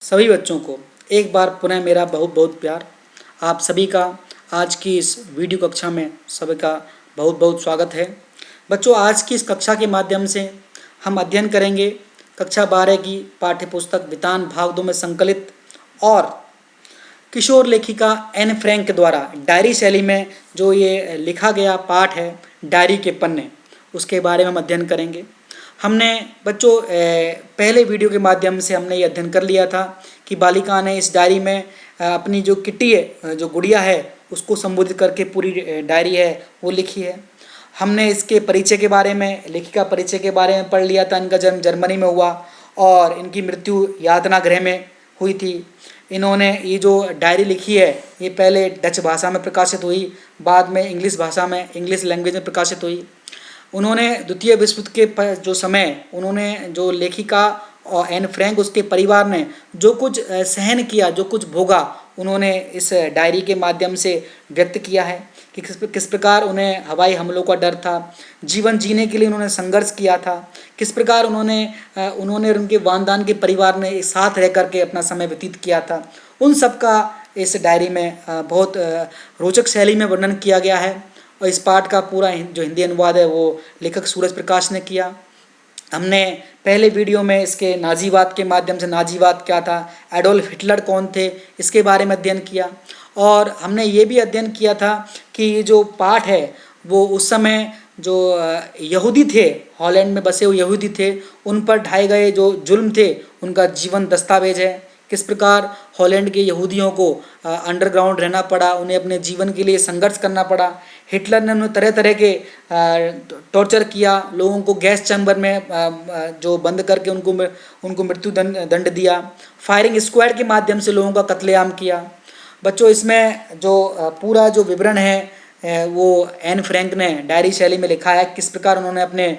सभी बच्चों को एक बार पुनः मेरा बहुत बहुत प्यार। आप सभी का आज की इस वीडियो कक्षा में सभी का बहुत बहुत स्वागत है। बच्चों, आज की इस कक्षा के माध्यम से हम अध्ययन करेंगे कक्षा 12 की पाठ्य पुस्तक वितान भाग 2 में संकलित और किशोर लेखिका एन फ्रैंक द्वारा डायरी शैली में जो ये लिखा गया पाठ है डायरी के पन्ने, उसके बारे में हम अध्ययन करेंगे। हमने बच्चों पहले वीडियो के माध्यम से हमने ये अध्ययन कर लिया था कि बालिका ने इस डायरी में अपनी जो किट्टी है, जो गुड़िया है, उसको संबोधित करके पूरी डायरी है वो लिखी है। हमने इसके परिचय के बारे में, लेखिका परिचय के बारे में पढ़ लिया था। इनका जन्म जर्मनी में हुआ और इनकी मृत्यु यातना गृह में हुई थी। इन्होंने ये जो डायरी लिखी है ये पहले डच भाषा में प्रकाशित हुई, बाद में इंग्लिश भाषा में, इंग्लिश लैंग्वेज में प्रकाशित हुई। उन्होंने द्वितीय विश्व युद्ध के जो समय उन्होंने जो लेखिका और एन फ्रैंक उसके परिवार ने जो कुछ सहन किया, जो कुछ भोगा, उन्होंने इस डायरी के माध्यम से व्यक्त किया है कि किस प्रकार उन्हें हवाई हमलों का डर था, जीवन जीने के लिए उन्होंने संघर्ष किया था, किस प्रकार उन्होंने और उनके वानदान के परिवार ने एक साथ रह करके अपना समय व्यतीत किया था। उन सब का इस डायरी में बहुत रोचक शैली में वर्णन किया गया है। और इस पाठ का पूरा जो हिंदी अनुवाद है वो लेखक सूरज प्रकाश ने किया। हमने पहले वीडियो में इसके नाजीवाद के माध्यम से, नाजीवाद क्या था, एडोल्फ हिटलर कौन थे, इसके बारे में अध्ययन किया। और हमने ये भी अध्ययन किया था कि ये जो पाठ है वो उस समय जो यहूदी थे, हॉलैंड में बसे हुए यहूदी थे, उन पर ढाए गए जो जुल्म थे उनका जीवन दस्तावेज है। किस प्रकार हॉलैंड के यहूदियों को अंडरग्राउंड रहना पड़ा, उन्हें अपने जीवन के लिए संघर्ष करना पड़ा। हिटलर ने उन्हें तरह तरह के टॉर्चर किया, लोगों को गैस चैम्बर में जो बंद करके उनको मृत्यु दंड दिया। फायरिंग स्क्वाड के माध्यम से लोगों का कत्लेआम किया। बच्चों, इसमें जो पूरा जो विवरण है वो एन फ्रैंक ने डायरी शैली में लिखा है, किस प्रकार उन्होंने अपने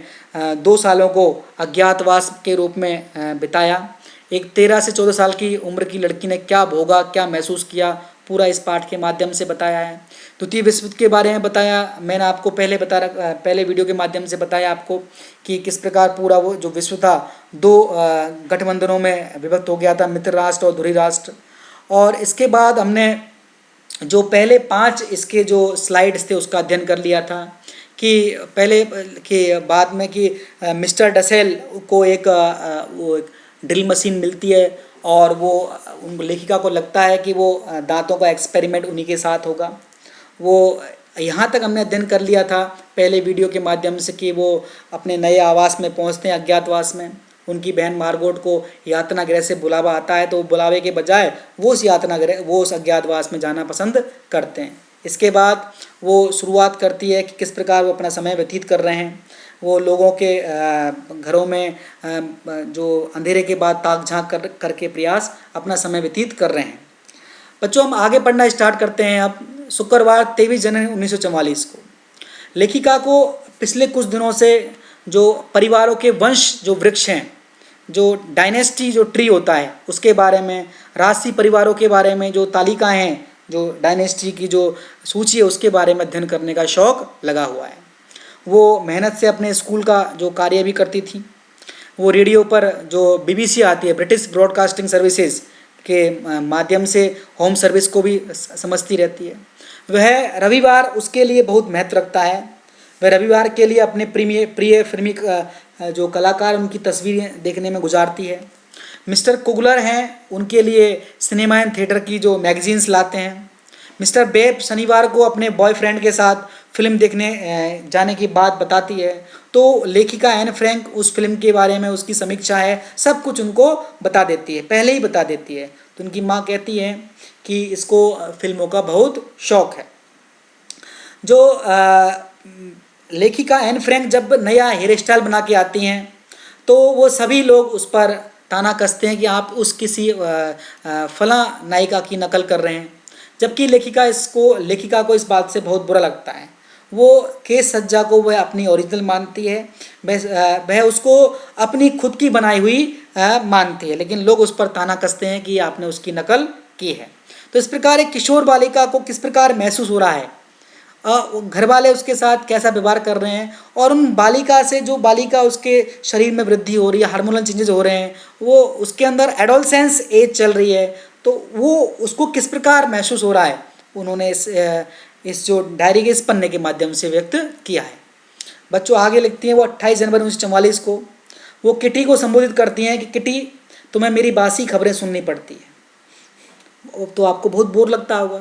2 सालों को अज्ञातवास के रूप में बिताया। एक 13 से 14 साल की उम्र की लड़की ने क्या भोगा, क्या महसूस किया, पूरा इस पाठ के माध्यम से बताया है। द्वितीय विश्व युद्ध के बारे में बताया, मैंने आपको पहले वीडियो के माध्यम से बताया आपको कि किस प्रकार पूरा वो जो विश्व था 2 गठबंधनों में विभक्त हो गया था, मित्र राष्ट्र और ध्रुवी राष्ट्र। और इसके बाद हमने जो पहले 5 इसके जो स्लाइड्स थे उसका अध्ययन कर लिया था कि पहले के बाद में कि मिस्टर डसेल को एक ड्रिल मशीन मिलती है और वो उन लेखिका को लगता है कि वो दांतों का एक्सपेरिमेंट उन्हीं के साथ होगा। वो यहाँ तक हमने अध्ययन कर लिया था पहले वीडियो के माध्यम से कि वो अपने नए आवास में पहुँचते हैं, अज्ञातवास में। उनकी बहन मार्गोट को यातना गृह से बुलावा आता है तो बुलावे के बजाय वो उस अज्ञातवास में जाना पसंद करते हैं। इसके बाद वो शुरुआत करती है कि किस प्रकार वो अपना समय व्यतीत कर रहे हैं। वो लोगों के घरों में जो अंधेरे के बाद ताक झांक करके प्रयास अपना समय व्यतीत कर रहे हैं। बच्चों, हम आगे पढ़ना स्टार्ट करते हैं। अब शुक्रवार 23 जनवरी 1944 को लेखिका को पिछले कुछ दिनों से जो परिवारों के वंश जो वृक्ष हैं, जो डायनेस्टी जो ट्री होता है उसके बारे में, राजसी परिवारों के बारे में जो तालिकाएँ हैं, जो डायनेस्टी की जो सूची है उसके बारे में अध्ययन करने का शौक़ लगा हुआ है। वो मेहनत से अपने स्कूल का जो कार्य भी करती थी। वो रेडियो पर जो BBC आती है, ब्रिटिश ब्रॉडकास्टिंग सर्विसेज के माध्यम से होम सर्विस को भी समझती रहती है। वह रविवार उसके लिए बहुत महत्व रखता है। वह रविवार के लिए अपने प्रिय फिल्मी जो कलाकार उनकी तस्वीरें देखने में गुजारती है। मिस्टर कुगलर हैं, उनके लिए सिनेमा एंड थिएटर की जो मैगजीन्स लाते हैं। मिस्टर बेब शनिवार को अपने बॉयफ्रेंड के साथ फिल्म देखने जाने की बात बताती है तो लेखिका एन फ्रैंक उस फिल्म के बारे में, उसकी समीक्षा है, सब कुछ उनको बता देती है, पहले ही बता देती है। तो उनकी माँ कहती है कि इसको फिल्मों का बहुत शौक़ है। जो लेखिका एन फ्रैंक जब नया हेयर स्टाइल बना के आती हैं तो वो सभी लोग उस पर ताना कसते हैं कि आप उस किसी फलां नायिका की नकल कर रहे हैं, जबकि लेखिका को इस बात से बहुत बुरा लगता है। वो केश सज्जा को वह अपनी ओरिजिनल मानती है, वह उसको अपनी खुद की बनाई हुई मानती है, लेकिन लोग उस पर ताना कसते हैं कि आपने उसकी नकल की है। तो इस प्रकार एक किशोर बालिका को किस प्रकार महसूस हो रहा है घर वाले उसके साथ कैसा व्यवहार कर रहे हैं, और उन बालिका से जो बालिका उसके शरीर में वृद्धि हो रही है, हार्मोनल चेंजेस हो रहे हैं, वो उसके अंदर एडोलसेंस एज चल रही है, तो वो उसको किस प्रकार महसूस हो रहा है, उन्होंने इस जो डायरी के इस पन्ने के माध्यम से व्यक्त किया है। बच्चों आगे लिखती हैं वो 28 जनवरी 1944 को वो किटी को संबोधित करती हैं कि किटी, तुम्हें मेरी बासी खबरें सुननी पड़ती है। तो आपको बहुत बोर लगता होगा,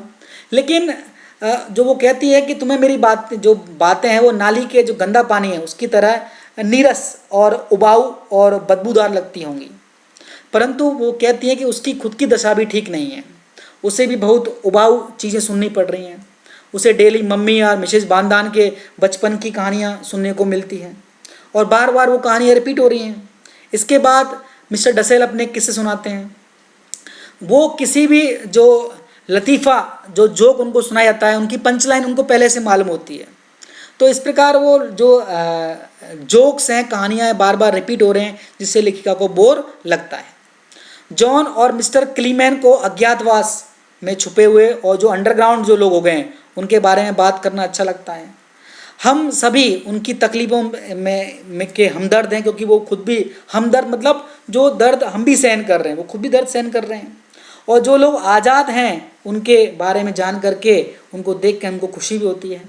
लेकिन जो वो कहती है कि तुम्हें मेरी जो बातें हैं वो नाली के जो गंदा पानी है उसकी तरह नीरस और उबाऊ और बदबूदार लगती होंगी, परंतु वो कहती है कि उसकी खुद की दशा भी ठीक नहीं है, उसे भी बहुत उबाऊ चीज़ें सुननी पड़ रही हैं। उसे डेली मम्मी और मिसेज बांदान के बचपन की कहानियाँ सुनने को मिलती हैं, और बार बार वो कहानियाँ रिपीट हो रही हैं। इसके बाद मिस्टर डसेल अपने किस्से सुनाते हैं। वो किसी भी जो लतीफ़ा जो जोक उनको सुनाया जाता है, उनकी पंच लाइन उनको पहले से मालूम होती है। तो इस प्रकार वो जो जोक्स हैं, कहानियाँ हैं, बार बार रिपीट हो रहे हैं, जिससे लेखिका को बोर लगता है। जॉन और मिस्टर क्लीमैन को अज्ञातवास में छुपे हुए और जो अंडरग्राउंड जो लोग हो गए हैं उनके बारे में बात करना अच्छा लगता है। हम सभी उनकी तकलीफ़ों में के हमदर्द हैं, क्योंकि वो खुद भी हमदर्द, मतलब जो दर्द हम भी सहन कर रहे हैं वो खुद भी दर्द सहन कर रहे हैं। और जो लोग आज़ाद हैं उनके बारे में जान करके, उनको देख के हमको खुशी भी होती है।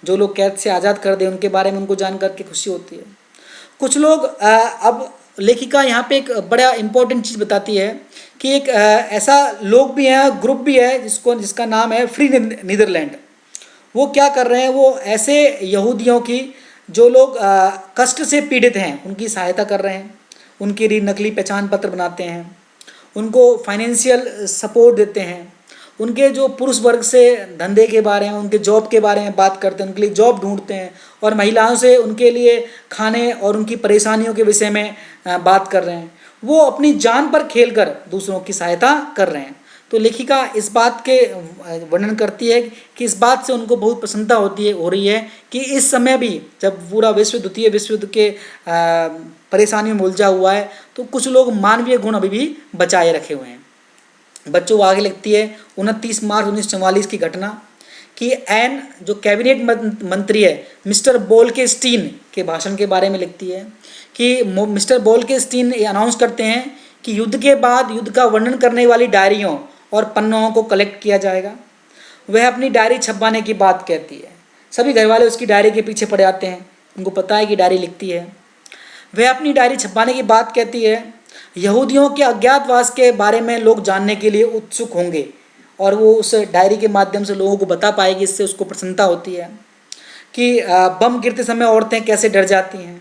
जो लोग कैद से आज़ाद कर दे उनके बारे में उनको जान करके खुशी होती है। कुछ लोग अब लेखिका यहाँ पे एक बड़ा इम्पोर्टेंट चीज़ बताती है कि एक ऐसा लोग भी हैं, ग्रुप भी है जिसका नाम है फ्री नीदरलैंड। वो क्या कर रहे हैं, वो ऐसे यहूदियों की जो लोग कष्ट से पीड़ित हैं उनकी सहायता कर रहे हैं, उनके लिए नकली पहचान पत्र बनाते हैं, उनको फाइनेंशियल सपोर्ट देते हैं, उनके जो पुरुष वर्ग से धंधे के बारे में, उनके जॉब के बारे में बात करते हैं, उनके लिए जॉब ढूंढते हैं, और महिलाओं से उनके लिए खाने और उनकी परेशानियों के विषय में बात कर रहे हैं। वो अपनी जान पर खेलकर दूसरों की सहायता कर रहे हैं। तो लेखिका इस बात के वर्णन करती है कि इस बात से उनको बहुत प्रसन्नता हो रही है कि इस समय भी जब पूरा द्वितीय विश्व युद्ध के परेशानियों में उलझा हुआ है, तो कुछ लोग मानवीय गुण अभी भी बचाए रखे हुए हैं। बच्चों को आगे लिखती है 29 मार्च 1944 की घटना कि एन जो कैबिनेट मंत्री है मिस्टर बोल्केस्टीन के भाषण के बारे में लिखती है कि मिस्टर बोल्केस्टीन ये अनाउंस करते हैं कि युद्ध के बाद युद्ध का वर्णन करने वाली डायरियों और पन्नों को कलेक्ट किया जाएगा। वह अपनी डायरी छपवाने की बात कहती है। सभी घर वाले उसकी डायरी के पीछे पड़ जाते हैं, उनको पता है कि डायरी लिखती है। वह अपनी डायरी छपवाने की बात कहती है। यहूदियों के अज्ञातवास के बारे में लोग जानने के लिए उत्सुक होंगे, और वो उस डायरी के माध्यम से लोगों को बता पाएगी। इससे उसको प्रसन्नता होती है कि बम गिरते समय औरतें कैसे डर जाती हैं।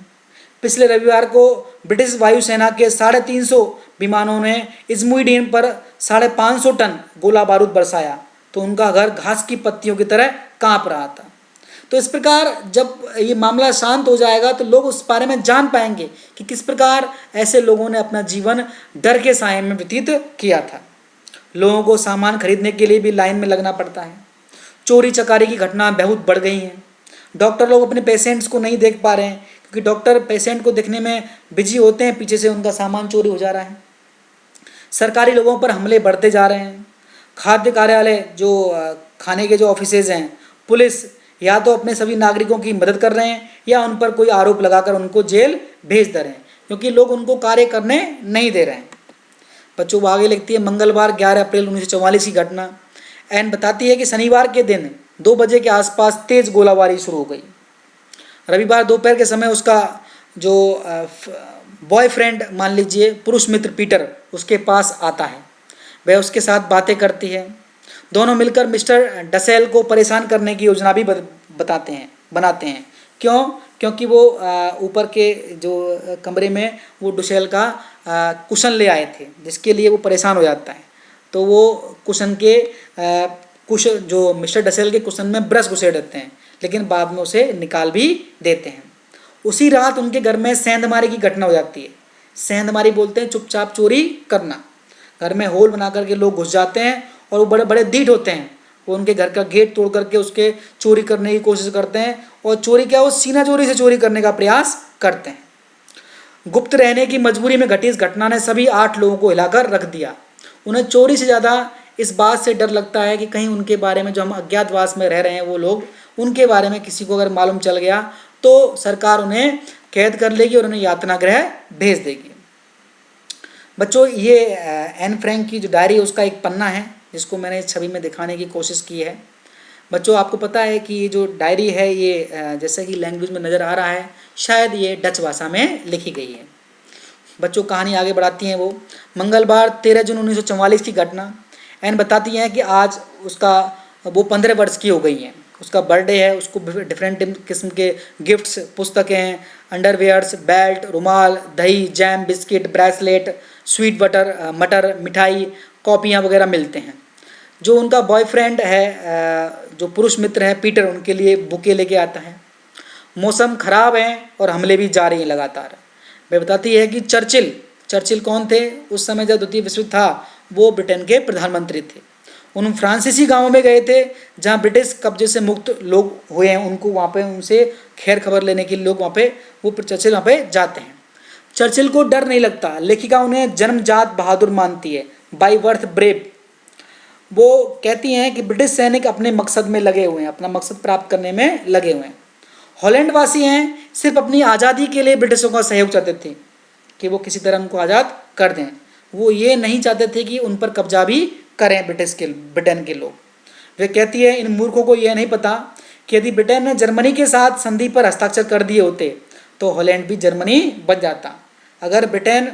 पिछले रविवार को ब्रिटिश वायुसेना के 350 विमानों ने इज़्मुइडीन पर 550 टन गोला बारूद बरसाया, तो उनका घर घास की पत्तियों की तरह कांप रहा था। तो इस प्रकार जब ये मामला शांत हो जाएगा तो लोग उस बारे में जान पाएंगे कि किस प्रकार ऐसे लोगों ने अपना जीवन डर के साए में व्यतीत किया था। लोगों को सामान खरीदने के लिए भी लाइन में लगना पड़ता है। चोरी चकारी की घटना बहुत बढ़ गई हैं। डॉक्टर लोग अपने पेशेंट्स को नहीं देख पा रहे हैं, क्योंकि डॉक्टर पेशेंट को देखने में बिजी होते हैं, पीछे से उनका सामान चोरी हो जा रहा है। सरकारी लोगों पर हमले बढ़ते जा रहे हैं। खाद्य कार्यालय जो खाने के जो ऑफिसेज हैं, पुलिस या तो अपने सभी नागरिकों की मदद कर रहे हैं या उन पर कोई आरोप लगाकर उनको जेल भेज दे रहे हैं, क्योंकि लोग उनको कार्य करने नहीं दे रहे हैं। बच्चों को आगे लिखती है मंगलवार 11 अप्रैल 1944 की घटना। एन बताती है कि शनिवार के दिन 2 बजे के आसपास तेज गोलाबारी शुरू हो गई। रविवार दोपहर के समय उसका जो बॉयफ्रेंड, मान लीजिए पुरुष मित्र पीटर, उसके पास आता है। वह उसके साथ बातें करती है। दोनों मिलकर मिस्टर डसेल को परेशान करने की योजना भी बनाते हैं। क्यों? क्योंकि वो ऊपर के जो कमरे में वो डसेल का कुशन ले आए थे, जिसके लिए वो परेशान हो जाता है। तो वो कुशन के कुछ जो मिस्टर डसेल के कुशन में ब्रश घुसेड़ देते हैं, लेकिन बाद में उसे निकाल भी देते हैं। उसी रात उनके घर में सेंधमारी की घटना हो जाती है। सेंधमारी बोलते हैं चुपचाप चोरी करना। घर में होल बना करके लोग घुस जाते हैं, और वो बड़े बड़े ढीठ होते हैं, वो उनके घर का गेट तोड़ करके उसके चोरी करने की कोशिश करते हैं। और चोरी क्या, वो सीना चोरी से चोरी करने का प्रयास करते हैं। गुप्त रहने की मजबूरी में घटी इस घटना ने सभी 8 लोगों को हिलाकर रख दिया। उन्हें चोरी से ज़्यादा इस बात से डर लगता है कि कहीं उनके बारे में जो हम अज्ञातवास में रह रहे हैं वो लोग उनके बारे में किसी को अगर मालूम चल गया तो सरकार उन्हें कैद कर लेगी और उन्हें यातना गृह भेज देगी। बच्चों ये एन फ्रैंक की जो डायरी है उसका एक पन्ना है जिसको मैंने इस छवि में दिखाने की कोशिश की है। बच्चों आपको पता है कि ये जो डायरी है ये जैसे कि लैंग्वेज में नज़र आ रहा है शायद ये डच भाषा में लिखी गई है। बच्चों कहानी आगे बढ़ाती हैं। वो मंगलवार 13 जून 1944 की घटना। एन बताती हैं कि आज उसका वो 15 वर्ष की हो गई हैं, उसका बर्थडे है, उसको डिफरेंट किस्म के गिफ्ट्स, पुस्तकें, अंडरवेयर्स, बेल्ट, रुमाल, दही, jam, biscuit, bracelet, sweet butter, मटर, मिठाई, कॉपियाँ वगैरह मिलते हैं। जो उनका बॉयफ्रेंड है, जो पुरुष मित्र है पीटर, उनके लिए बुके लेके आता है। मौसम खराब है और हमले भी जारी हैं लगातार। वह बताती है कि चर्चिल कौन थे उस समय जब द्वितीय विश्व युद्ध था, वो ब्रिटेन के प्रधानमंत्री थे। उन फ्रांसीसी गांवों में गए थे जहां ब्रिटिश कब्जे से मुक्त लोग हुए हैं, उनको वहां पे उनसे खैर खबर लेने के लिए लोग वहां पे वो चर्चिल वहां पे जाते हैं। चर्चिल को डर नहीं लगता। लेखिका उन्हें जन्मजात बहादुर मानती है, बाई बर्थ ब्रेव। वो कहती हैं कि ब्रिटिश सैनिक अपने मकसद में लगे हुए हैं, अपना मकसद प्राप्त करने में लगे हुए हैं। हॉलैंड वासी हैं, सिर्फ अपनी आज़ादी के लिए ब्रिटिशों का सहयोग चाहते थे कि वो किसी तरह उनको आज़ाद कर दें। वो ये नहीं चाहते थे कि उन पर कब्जा भी करें ब्रिटेन के लोग। वे कहती है इन मूर्खों को यह नहीं पता कि यदि ब्रिटेन ने जर्मनी के साथ संधि पर हस्ताक्षर कर दिए होते तो हॉलैंड भी जर्मनी बन जाता। अगर ब्रिटेन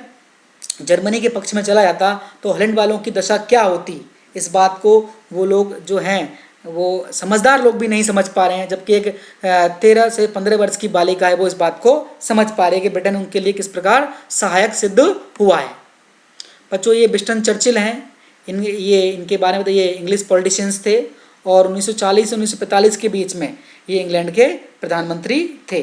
जर्मनी के पक्ष में चला जाता तो हॉलैंड वालों की दशा क्या होती, इस बात को वो लोग जो हैं वो समझदार लोग भी नहीं समझ पा रहे हैं, जबकि एक 13 से 15 वर्ष की बालिका है वो इस बात को समझ पा रही है कि ब्रिटेन उनके लिए किस प्रकार सहायक सिद्ध हुआ है। बच्चों ये विंस्टन चर्चिल हैं, इनके बारे में तो ये इंग्लिश पॉलिटिशियंस थे और 1940 से 1945 के बीच में ये इंग्लैंड के प्रधानमंत्री थे।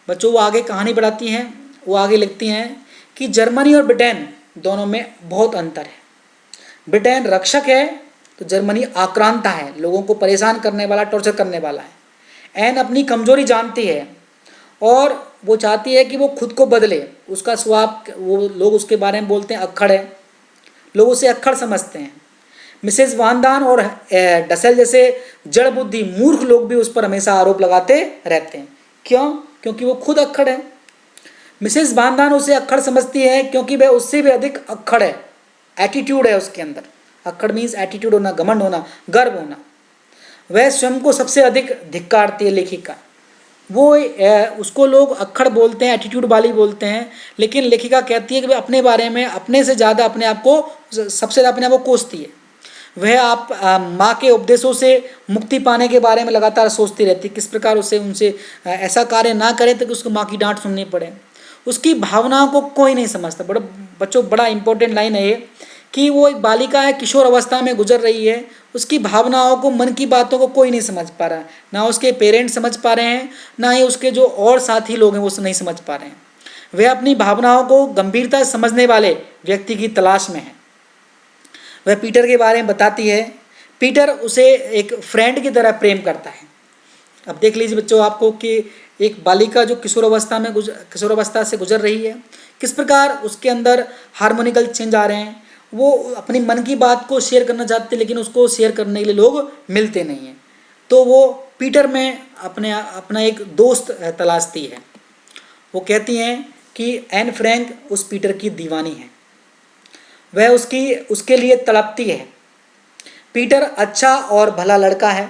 बच्चों वो आगे कहानी बढ़ाती हैं। वो आगे लिखती हैं कि जर्मनी और ब्रिटेन दोनों में बहुत अंतर है। ब्रिटेन रक्षक है तो जर्मनी आक्रांता है, लोगों को परेशान करने वाला, टॉर्चर करने वाला है। एन अपनी कमजोरी जानती है और वो चाहती है कि वो खुद को बदले। उसका स्वभाव, वो लोग उसके बारे में बोलते हैं अक्खड़ है, लोग उसे अक्खड़ समझते हैं। मिसेस वानदान और डसेल जैसे जड़ बुद्धि मूर्ख लोग भी उस पर हमेशा आरोप लगाते रहते हैं। क्यों? क्योंकि वो खुद अक्खड़ है। मिसेस वानदान उसे अक्खड़ समझती है क्योंकि वह उससे भी अधिक अक्खड़ है, एटीट्यूड है उसके अंदर। अक्खड़ मीन्स एटीट्यूड होना, घमंड होना, गर्व होना। वह स्वयं को सबसे अधिक धिक्कारती है लेखिका। वो उसको लोग अक्खड़ बोलते हैं, एटीट्यूड वाली बोलते हैं, लेकिन लेखिका कहती है कि वह अपने बारे में अपने से ज़्यादा अपने आप को सबसे ज़्यादा अपने आप को कोसती है। वह आप माँ के उपदेशों से मुक्ति पाने के बारे में लगातार सोचती रहती है, किस प्रकार उसे उनसे ऐसा कार्य ना करे तो कि उसको माँ की डांट सुननी पड़े। उसकी भावनाओं को कोई नहीं समझता। बच्चों बड़ा इंपॉर्टेंट लाइन है ये कि वो एक बालिका है, किशोर अवस्था में गुजर रही है, उसकी भावनाओं को, मन की बातों को कोई नहीं समझ पा रहा है। ना उसके पेरेंट्स समझ पा रहे हैं, ना ही उसके जो और साथी लोग हैं वो नहीं समझ पा रहे हैं। वे अपनी भावनाओं को गंभीरता से समझने वाले व्यक्ति की तलाश में है। वह पीटर के बारे में बताती है। पीटर उसे एक फ्रेंड की तरह प्रेम करता है। अब देख लीजिए बच्चों आपको कि एक बालिका जो किशोरावस्था से गुजर रही है, किस प्रकार उसके अंदर हार्मोनिकल चेंज आ रहे हैं। वो अपनी मन की बात को शेयर करना चाहती है लेकिन उसको शेयर करने के लिए लोग मिलते नहीं हैं। तो वो पीटर में अपना एक दोस्त तलाशती है। वो कहती हैं कि एन फ्रैंक उस पीटर की दीवानी है, वह उसके लिए तड़पती है। पीटर अच्छा और भला लड़का है,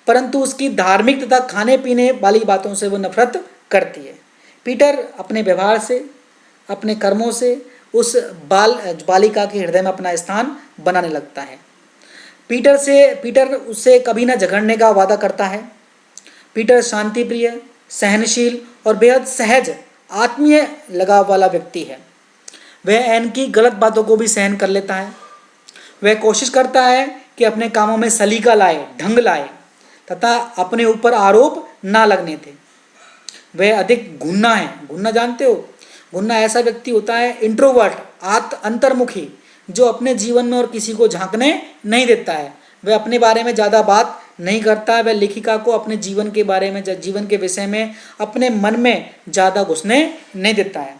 परंतु उसकी धार्मिक तथा खाने पीने वाली बातों से वो नफरत करती है। पीटर अपने व्यवहार से, अपने कर्मों से उस बालिका के हृदय में अपना स्थान बनाने लगता है। पीटर उससे कभी ना झगड़ने का वादा करता है। पीटर शांति प्रिय, सहनशील और बेहद सहज, आत्मीय लगाव वाला व्यक्ति है। वह एन की गलत बातों को भी सहन कर लेता है। वह कोशिश करता है कि अपने कामों में सलीका लाए, ढंग लाए तथा अपने ऊपर आरोप ना लगने थे। वह अधिक घुन्ना है। घुन्ना जानते हो? घुन्ना ऐसा व्यक्ति होता है, इंट्रोवर्ट, अंतर्मुखी, जो अपने जीवन में और किसी को झांकने नहीं देता है। वह अपने बारे में ज़्यादा बात नहीं करता है। वह लेखिका को अपने जीवन के बारे में, जीवन के विषय में, अपने मन में ज़्यादा घुसने नहीं देता है।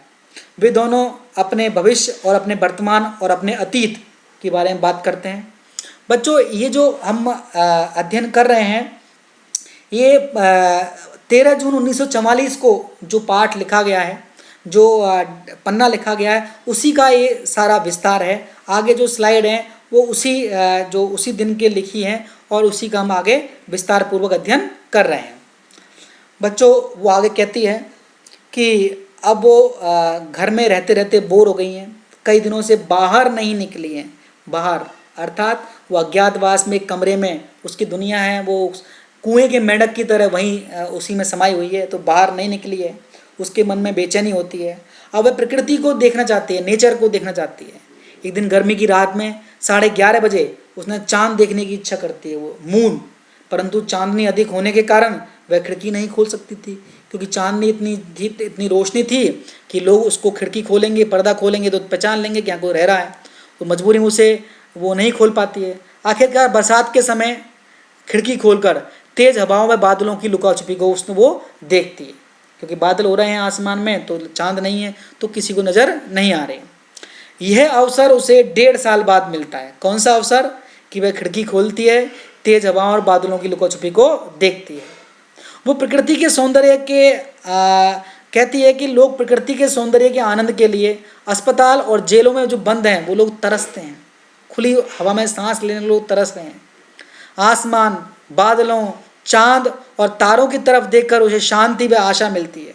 वे दोनों अपने भविष्य और अपने वर्तमान और अपने अतीत के बारे में बात करते हैं। बच्चों ये जो हम अध्ययन कर रहे हैं ये 13 जून 1944 को जो पाठ लिखा गया है, जो पन्ना लिखा गया है, उसी का ये सारा विस्तार है। आगे जो स्लाइड हैं वो उसी दिन के लिखी हैं और उसी का हम आगे विस्तार पूर्वक अध्ययन कर रहे हैं। बच्चों, वो आगे कहती है कि अब वो घर में रहते रहते बोर हो गई हैं, कई दिनों से बाहर नहीं निकली हैं। बाहर अर्थात वो अज्ञातवास में एक कमरे में उसकी दुनिया है, वो कुएं के मेंढक की तरह वहीं उसी में समाई हुई है, तो बाहर नहीं निकली है। उसके मन में बेचैनी होती है। अब वह प्रकृति को देखना चाहती है, नेचर को देखना चाहती है। एक दिन गर्मी की रात में 11:30 बजे उसने चांद देखने की इच्छा करती है, वो मून, परंतु चांदनी अधिक होने के कारण वह खिड़की नहीं खोल सकती थी, क्योंकि चांदनी इतनी रोशनी थी कि लोग उसको खिड़की खोलेंगे, पर्दा खोलेंगे तो पहचान लेंगे कि यहाँ कोई रह रहा है। तो मजबूरी में उसे वो नहीं खोल पाती है। आखिरकार बरसात के समय खिड़की खोलकर तेज हवाओं में बादलों की लुका छुपी को उसने वो देखती है, क्योंकि बादल हो रहे हैं आसमान में तो चांद नहीं है, तो किसी को नज़र नहीं आ रहे। यह अवसर उसे 1.5 साल बाद मिलता है। कौन सा अवसर? कि वह खिड़की खोलती है, तेज हवाओं और बादलों की लुका छुपी को देखती है। वो प्रकृति के सौंदर्य के कहती है कि लोग प्रकृति के सौंदर्य के आनंद के लिए अस्पताल और जेलों में जो बंद हैं वो लोग तरसते हैं। खुली हवा में सांस लेने लोग तरस रहे हैं। आसमान, बादलों, चांद और तारों की तरफ देखकर उसे शांति व आशा मिलती है,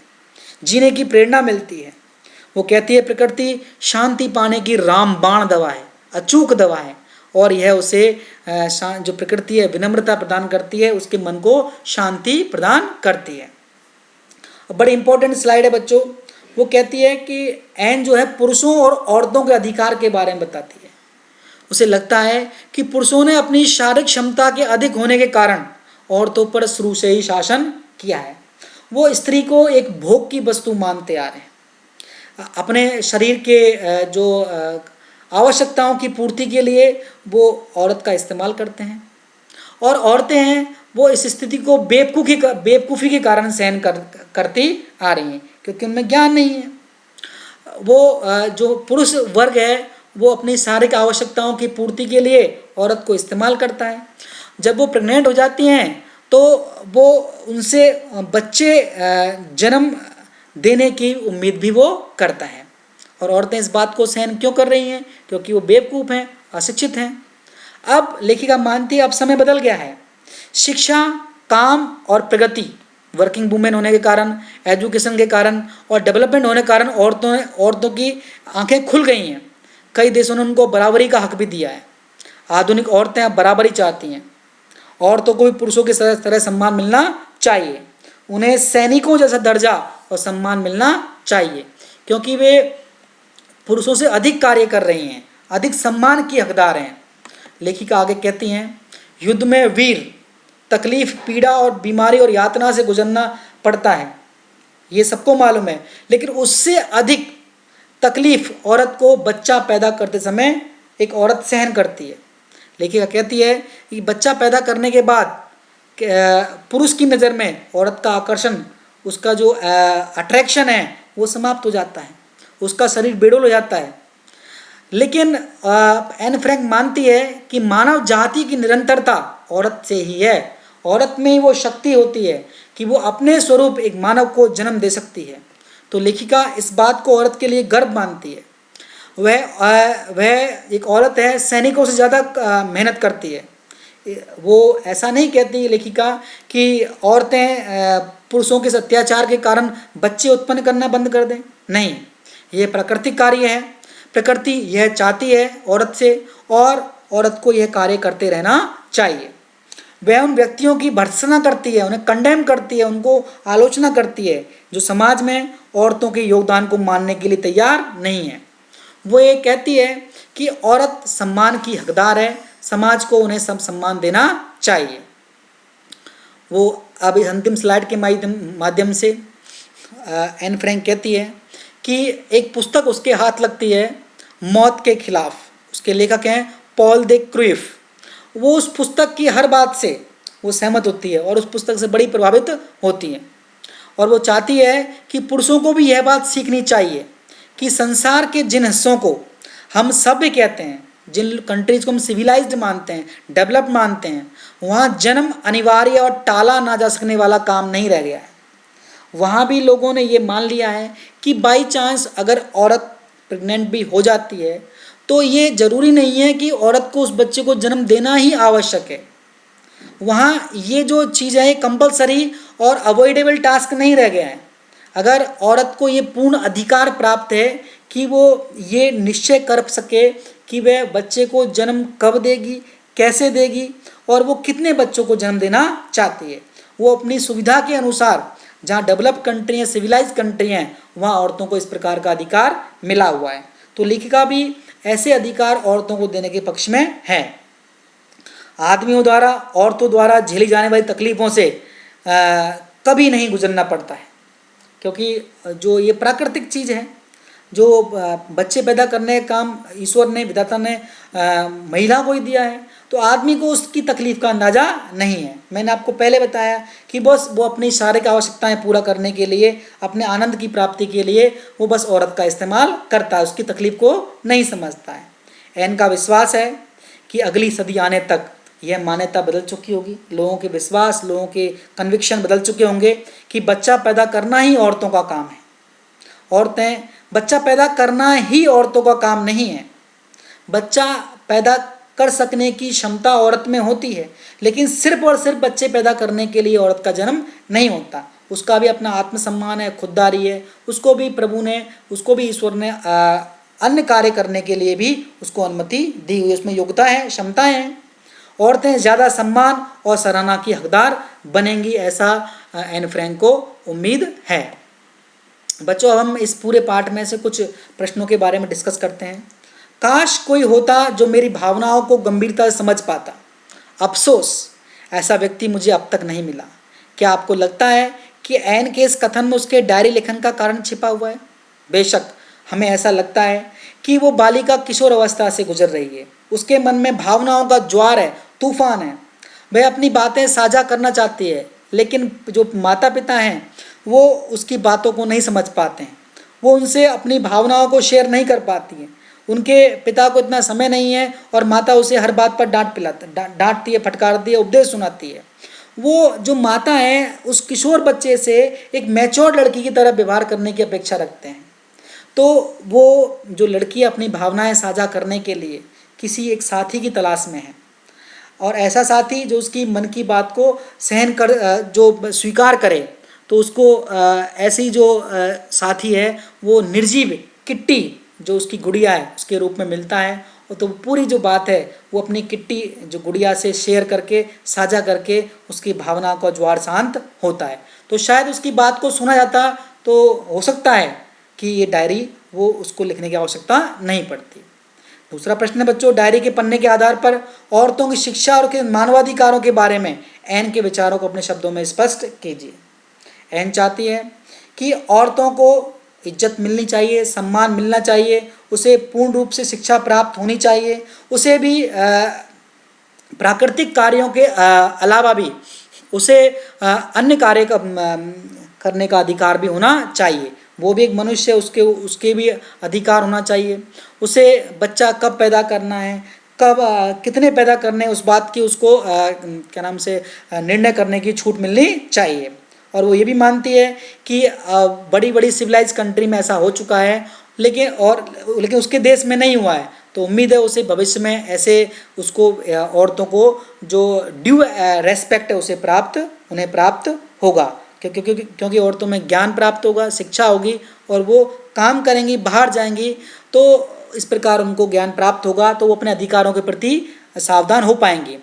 जीने की प्रेरणा मिलती है। वो कहती है प्रकृति शांति पाने की रामबाण दवा है, अचूक दवा है, और यह उसे जो प्रकृति है विनम्रता प्रदान करती है, उसके मन को शांति प्रदान करती है। बड़ी इंपॉर्टेंट स्लाइड है बच्चों। वो कहती है कि एन जो है पुरुषों और औरतों के अधिकार के बारे में बताती है। उसे लगता है कि पुरुषों ने अपनी शारीरिक क्षमता के अधिक होने के कारण औरतों पर शुरू से ही शासन किया है। वो स्त्री को एक भोग की वस्तु मानते आ रहे हैं। अपने शरीर के जो आवश्यकताओं की पूर्ति के लिए वो औरत का इस्तेमाल करते हैं, और औरतें हैं वो इस स्थिति को बेवकूफ़ी के कारण सहन करती आ रही हैं, क्योंकि उनमें ज्ञान नहीं है। वो जो पुरुष वर्ग है वो अपनी शारीरिक आवश्यकताओं की पूर्ति के लिए औरत को इस्तेमाल करता है। जब वो प्रेग्नेंट हो जाती हैं तो वो उनसे बच्चे जन्म देने की उम्मीद भी वो करता है, और औरतें इस बात को सहन क्यों कर रही हैं? क्योंकि वो बेवकूफ़ हैं, अशिक्षित हैं। अब लेखिका मानती है अब समय बदल गया है। शिक्षा, काम और प्रगति, वर्किंग वुमेन होने के कारण, एजुकेशन के कारण और डेवलपमेंट होने के कारण औरतों की आंखें खुल गई हैं। कई देशों ने उनको बराबरी का हक भी दिया है। आधुनिक औरतें अब बराबरी चाहती हैं। औरतों को भी पुरुषों की तरह सम्मान मिलना चाहिए। उन्हें सैनिकों जैसा दर्जा और सम्मान मिलना चाहिए, क्योंकि वे पुरुषों से अधिक कार्य कर रही हैं, अधिक सम्मान की हकदार हैं। लेखिका आगे कहती हैं, युद्ध में वीर तकलीफ, पीड़ा और बीमारी और यातना से गुजरना पड़ता है, ये सबको मालूम है, लेकिन उससे अधिक तकलीफ औरत को बच्चा पैदा करते समय एक औरत सहन करती है। लेखिका कहती है कि बच्चा पैदा करने के बाद पुरुष की नज़र में औरत का आकर्षण, उसका जो अट्रैक्शन है वो समाप्त हो जाता है, उसका शरीर बेडोल हो जाता है। लेकिन एन फ्रैंक मानती है कि मानव जाति की निरंतरता औरत से ही है। औरत में ही वो शक्ति होती है कि वो अपने स्वरूप एक मानव को जन्म दे सकती है। तो लेखिका इस बात को औरत के लिए गर्व मानती है। वह एक औरत है, सैनिकों से ज़्यादा मेहनत करती है। वो ऐसा नहीं कहती लेखिका कि औरतें पुरुषों के अत्याचार के कारण बच्चे उत्पन्न करना बंद कर दें। नहीं, ये प्राकृतिक कार्य है। प्रकृति यह चाहती है औरत से, और औरत को यह कार्य करते रहना चाहिए। वह उन व्यक्तियों की भर्त्सना करती है, उन्हें कंडेम करती है, उनको आलोचना करती है जो समाज में औरतों के योगदान को मानने के लिए तैयार नहीं है। वो ये कहती है कि औरत सम्मान की हकदार है, समाज को उन्हें सब सम्मान देना चाहिए। वो अब इस अंतिम स्लाइड के माध्यम से एन फ्रैंक कहती है कि एक पुस्तक उसके हाथ लगती है, मौत के खिलाफ। उसके लेखक हैं पॉल दे क्रूइफ। वो उस पुस्तक की हर बात से वो सहमत होती है और उस पुस्तक से बड़ी प्रभावित होती है, और वो चाहती है कि पुरुषों को भी यह बात सीखनी चाहिए कि संसार के जिन हिस्सों को हम सभ्य कहते हैं, जिन कंट्रीज को हम सिविलाइज्ड मानते हैं, डेवलप्ड मानते हैं, वहाँ जन्म अनिवार्य और टाला ना जा सकने वाला काम नहीं रह गया है। वहाँ भी लोगों ने ये मान लिया है कि बाई चांस अगर औरत प्रेग्नेंट भी हो जाती है तो ये जरूरी नहीं है कि औरत को उस बच्चे को जन्म देना ही आवश्यक है। वहाँ ये जो चीज़ है कंपलसरी और अवॉइडेबल टास्क नहीं रह गया है। अगर औरत को ये पूर्ण अधिकार प्राप्त है कि वो ये निश्चय कर सके कि वह बच्चे को जन्म कब देगी, कैसे देगी और वो कितने बच्चों को जन्म देना चाहती है, वो अपनी सुविधा के अनुसार, जहाँ डेवलप कंट्री हैं, सिविलाइज कंट्री हैं, वहाँ औरतों को इस प्रकार का अधिकार मिला हुआ है। तो लेखिका भी ऐसे अधिकार औरतों को देने के पक्ष में है। आदमियों द्वारा, औरतों द्वारा झेली जाने वाली तकलीफ़ों से कभी नहीं गुजरना पड़ता है, क्योंकि जो ये प्राकृतिक चीज़ है, जो बच्चे पैदा करने का काम ईश्वर ने, विधाता ने महिला को ही दिया है, तो आदमी को उसकी तकलीफ़ का अंदाज़ा नहीं है। मैंने आपको पहले बताया कि बस वो अपनी शारीरिक आवश्यकताएं पूरा करने के लिए, अपने आनंद की प्राप्ति के लिए वो बस औरत का इस्तेमाल करता है, उसकी तकलीफ़ को नहीं समझता है। एन का विश्वास है कि अगली सदी आने तक यह मान्यता बदल चुकी होगी, लोगों के विश्वास, लोगों के कन्विक्शन बदल चुके होंगे कि बच्चा पैदा करना ही औरतों का काम है। औरतें, बच्चा पैदा करना ही औरतों का काम नहीं है। बच्चा पैदा कर सकने की क्षमता औरत में होती है, लेकिन सिर्फ और सिर्फ बच्चे पैदा करने के लिए औरत का जन्म नहीं होता। उसका भी अपना आत्मसम्मान है, खुददारी है, उसको भी प्रभु ने, उसको भी ईश्वर ने अन्य कार्य करने के लिए भी उसको अनुमति दी हुई, उसमें योग्यता है, क्षमताएं हैं। औरतें ज़्यादा सम्मान और सराहना की हकदार बनेंगी, ऐसा एन फ्रैंक को उम्मीद है। बच्चों, अब हम इस पूरे पाठ में से कुछ प्रश्नों के बारे में डिस्कस करते हैं। काश कोई होता जो मेरी भावनाओं को गंभीरता से समझ पाता। अफसोस, ऐसा व्यक्ति मुझे अब तक नहीं मिला। क्या आपको लगता है कि एन के इस कथन में उसके डायरी लेखन का कारण छिपा हुआ है? बेशक, हमें ऐसा लगता है कि वो बालिका किशोर अवस्था से गुजर रही है। उसके मन में भावनाओं का ज्वार है, तूफान है। वह अपनी बातें साझा करना चाहती है, लेकिन जो माता पिता हैं वो उसकी बातों को नहीं समझ पाते हैं। वो उनसे अपनी भावनाओं को शेयर नहीं कर पाती हैं। उनके पिता को इतना समय नहीं है और माता उसे हर बात पर डांटती है, फटकारती है, उपदेश सुनाती है। वो जो माता है उस किशोर बच्चे से एक मैच्योर लड़की की तरह व्यवहार करने की अपेक्षा रखते हैं। तो वो जो लड़की अपनी भावनाएं साझा करने के लिए किसी एक साथी की तलाश में है, और ऐसा साथी जो उसकी मन की बात को सहन कर, जो स्वीकार करे, तो उसको ऐसी जो साथी है वो निर्जीव किट्टी, जो उसकी गुड़िया है, उसके रूप में मिलता है। और तो पूरी जो बात है वो अपनी किट्टी, जो गुड़िया से शेयर करके, साझा करके उसकी भावना का ज्वार शांत होता है। तो शायद उसकी बात को सुना जाता तो हो सकता है कि ये डायरी वो उसको लिखने की आवश्यकता नहीं पड़ती। दूसरा प्रश्न है बच्चों, डायरी के पन्ने के आधार पर औरतों की शिक्षा और के मानवाधिकारों के बारे में एन के विचारों को अपने शब्दों में स्पष्ट कीजिए। एन चाहती है कि औरतों को इज्जत मिलनी चाहिए, सम्मान मिलना चाहिए, उसे पूर्ण रूप से शिक्षा प्राप्त होनी चाहिए, उसे भी प्राकृतिक कार्यों के अलावा भी उसे अन्य कार्य करने का अधिकार भी होना चाहिए। वो भी एक मनुष्य, उसके भी अधिकार होना चाहिए। उसे बच्चा कब पैदा करना है, कब कितने पैदा करने, उस बात की उसको क्या नाम से निर्णय करने की छूट मिलनी चाहिए। और वो ये भी मानती है कि बड़ी बड़ी सिविलाइज कंट्री में ऐसा हो चुका है, लेकिन उसके देश में नहीं हुआ है। तो उम्मीद है उसे भविष्य में ऐसे उसको औरतों को जो ड्यू रेस्पेक्ट है उन्हें प्राप्त होगा, क्योंकि औरतों में ज्ञान प्राप्त होगा, शिक्षा होगी और वो काम करेंगी, बाहर जाएंगी, तो इस प्रकार उनको ज्ञान प्राप्त होगा, तो वो अपने अधिकारों के प्रति सावधान हो पाएंगी।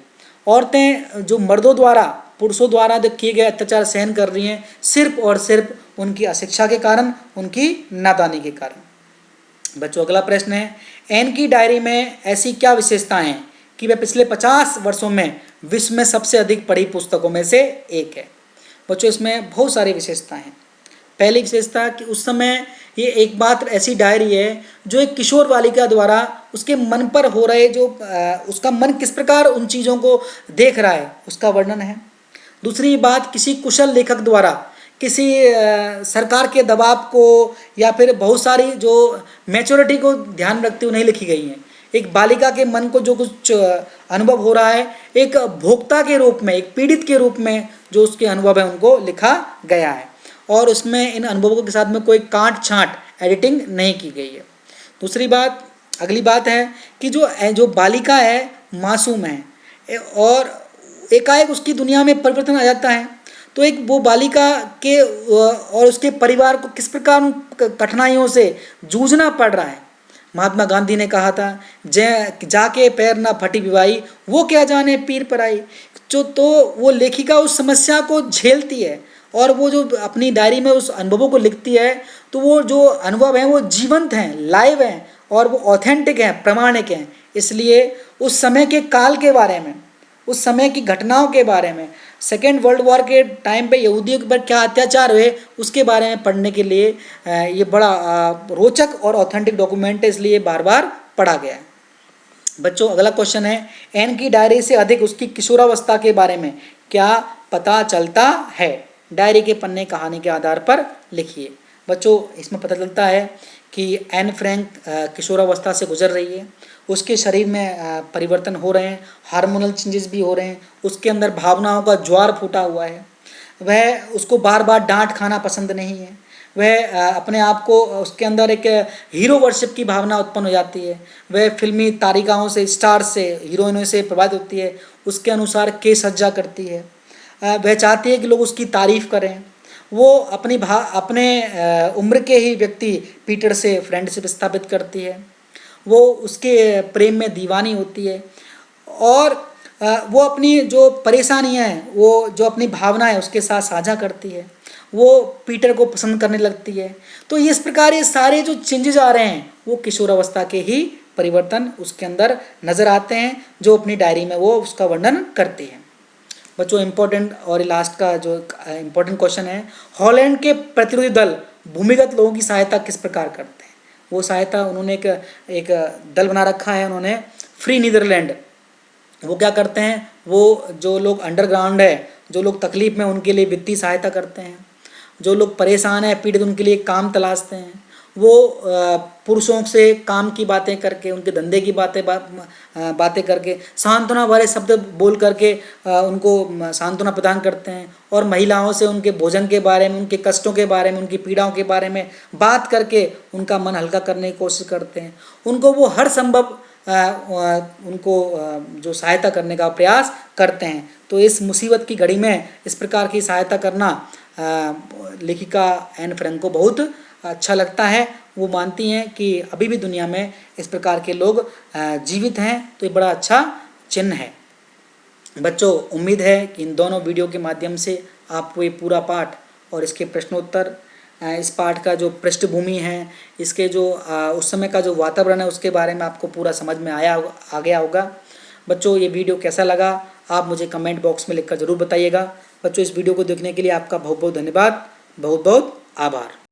औरतें जो मर्दों द्वारा, पुरुषों द्वारा जो किए गए अत्याचार सहन कर रही हैं, सिर्फ और सिर्फ उनकी अशिक्षा के कारण, उनकी नादानी के कारण। बच्चों, अगला प्रश्न है, एन की डायरी में ऐसी क्या विशेषताएं हैं कि वह पिछले 50 वर्षों में विश्व में सबसे अधिक पढ़ी पुस्तकों में से एक है? बच्चों, इसमें बहुत सारी विशेषताएं हैं। पहली विशेषता कि उस समय ये एकमात्र ऐसी डायरी है जो एक किशोर बालिका द्वारा उसके मन पर हो रहे जो उसका मन किस प्रकार उन चीज़ों को देख रहा है उसका वर्णन है। दूसरी बात, किसी कुशल लेखक द्वारा किसी सरकार के दबाव को या फिर बहुत सारी जो मैच्योरिटी को ध्यान रखते हुए नहीं लिखी गई हैं। एक बालिका के मन को जो कुछ अनुभव हो रहा है, एक भोक्ता के रूप में, एक पीड़ित के रूप में जो उसके अनुभव है उनको लिखा गया है, और उसमें इन अनुभवों के साथ में कोई काट छांट एडिटिंग नहीं की गई है। दूसरी बात, अगली बात है कि जो बालिका है मासूम है और एकाएक उसकी दुनिया में परिवर्तन आ जाता है, तो एक वो बालिका के और उसके परिवार को किस प्रकार कठिनाइयों से जूझना पड़ रहा है। महात्मा गांधी ने कहा था, जाके पैर ना फटी विवाही, वो क्या जाने पीर पर आई। तो वो लेखिका उस समस्या को झेलती है और वो जो अपनी डायरी में उस अनुभवों को लिखती है, तो वो जो अनुभव हैं वो जीवंत हैं, लाइव हैं और वो ऑथेंटिक हैं, प्रामाणिक हैं। इसलिए उस समय के काल के बारे में, उस समय की घटनाओं के बारे में, सेकेंड वर्ल्ड वॉर के टाइम पे यहूदियों के ऊपर क्या अत्याचार हुए उसके बारे में पढ़ने के लिए ये बड़ा रोचक और ऑथेंटिक डॉक्यूमेंट है, इसलिए बार बार पढ़ा गया है। बच्चों, अगला क्वेश्चन है, एन की डायरी से अधिक उसकी किशोरावस्था के बारे में क्या पता चलता है? डायरी के पन्ने कहानी के आधार पर लिखिए। बच्चों, इसमें पता चलता है कि एन फ्रैंक किशोरावस्था से गुजर रही है, उसके शरीर में परिवर्तन हो रहे हैं, हार्मोनल चेंजेस भी हो रहे हैं, उसके अंदर भावनाओं का ज्वार फूटा हुआ है, वह उसको बार बार डांट खाना पसंद नहीं है, वह अपने आप को, उसके अंदर एक हीरो वर्शिप की भावना उत्पन्न हो जाती है, वह फिल्मी तारिकाओं से, स्टार से, हीरोइनों से प्रभावित होती है, उसके अनुसार केस सज्जा करती है, वह चाहती है कि लोग उसकी तारीफ़ करें, वो अपने उम्र के ही व्यक्ति पीटर से फ्रेंडशिप स्थापित करती है, वो उसके प्रेम में दीवानी होती है और वो अपनी जो परेशानियां हैं, वो जो अपनी भावना है उसके साथ साझा करती है, वो पीटर को पसंद करने लगती है। तो इस प्रकार ये सारे जो चेंजेस आ रहे हैं वो किशोरावस्था के ही परिवर्तन उसके अंदर नज़र आते हैं, जो अपनी डायरी में वो उसका वर्णन करती है। बच्चों, इम्पोर्टेंट और लास्ट का जो इम्पोर्टेंट क्वेश्चन है, हॉलैंड के प्रतिरोधी दल भूमिगत लोगों की सहायता किस प्रकार करते हैं? वो सहायता उन्होंने एक दल बना रखा है उन्होंने, फ्री नीदरलैंड। वो क्या करते हैं, वो जो लोग अंडरग्राउंड है, जो लोग तकलीफ में, उनके लिए वित्तीय सहायता करते हैं, जो लोग परेशान हैं, पीड़ित, उनके लिए काम तलाशते हैं, वो पुरुषों से काम की बातें करके, उनके धंधे की बातें करके, सांत्वना भरे शब्द बोल करके उनको सांत्वना प्रदान करते हैं, और महिलाओं से उनके भोजन के बारे में, उनके कष्टों के बारे में, उनकी पीड़ाओं के बारे में बात करके उनका मन हल्का करने की कोशिश करते हैं। उनको वो हर संभव उनको जो सहायता करने का प्रयास करते हैं। तो इस मुसीबत की घड़ी में इस प्रकार की सहायता करना लेखिका एन फ्रैंक को बहुत अच्छा लगता है। वो मानती हैं कि अभी भी दुनिया में इस प्रकार के लोग जीवित हैं, तो ये बड़ा अच्छा चिन्ह है। बच्चों, उम्मीद है कि इन दोनों वीडियो के माध्यम से आपको ये पूरा पाठ और इसके प्रश्नोत्तर, इस पाठ का जो पृष्ठभूमि है, इसके जो उस समय का जो वातावरण है उसके बारे में आपको पूरा समझ में आ गया होगा। बच्चों, ये वीडियो कैसा लगा आप मुझे कमेंट बॉक्स में लिखकर ज़रूर बताइएगा। बच्चों, इस वीडियो को देखने के लिए आपका बहुत बहुत धन्यवाद, बहुत बहुत आभार।